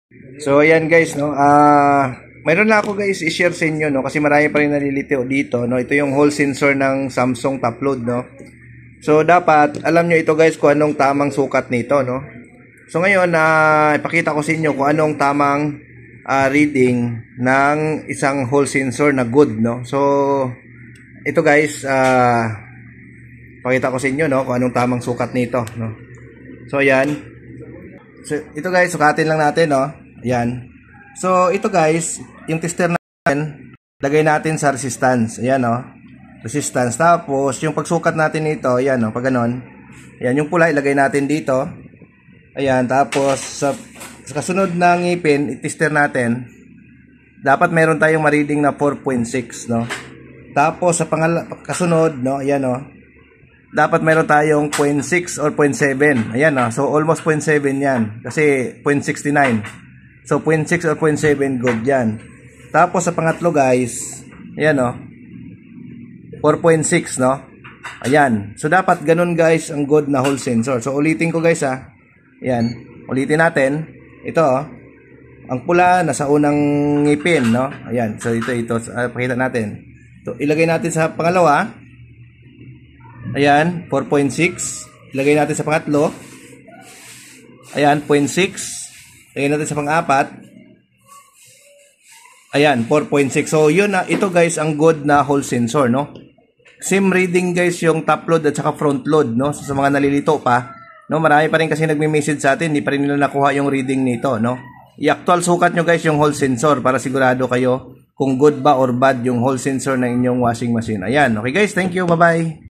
So ayan guys, no. Mayroon na ako guys i-share sa inyo, no, kasi marami pa rin nalilito dito, no. Ito yung hall sensor ng Samsung top load, no. So dapat alam nyo ito guys kung anong tamang sukat nito, no. So ngayon ipakita ko sa inyo kung anong tamang reading ng isang hall sensor na good, no. So ito guys, pakita ko sa inyo, no, kung anong tamang sukat nito, no. So ayan. So ito guys, sukatin lang natin, no. Ayan. So ito guys, yung tester natin, lagay natin sa resistance. Ayan, no. Resistance. Tapos yung pagsukat natin nito, ayan, no, pag ganon. Ayan, yung pula ilagay natin dito. Ayan, tapos sa kasunod na ngipin, i-tester natin. Dapat meron tayong ma-reading na 4.6, no. Tapos sa kasunod, no, ayan, no. Dapat meron tayong 0.6 or 0.7. Ayan, no. So almost 0.7 yan kasi 0.69. So 0.6 or 0.7 good yan. Tapos sa pangatlo guys, ayan, no. 4.6, no. Ayan. So dapat ganun guys ang good na hall sensor. So ulitin ko guys, ha. Ayan. Ulitin natin. Ito, oh. Ang pula nasa unang ngipin, no. Ayan. So ito pakita natin. Ito, ilagay natin sa pangalawa. Ayan, 4.6. Ilagay natin sa pangatlo. Ayan, 0.6. Ilagay natin sa pang-apat. Ayan, 4.6. So yun na, ito guys ang good na hall sensor, no. Same reading guys yung top load at saka front load, no. So, sa mga nalilito pa, no, marami pa rin kasi nagme-message sa atin, hindi pa rin nila nakuha yung reading nito, no. I-actual sukat nyo guys yung hall sensor para sigurado kayo kung good ba or bad yung hall sensor ng inyong washing machine. Ayan, okay guys, thank you, bye-bye.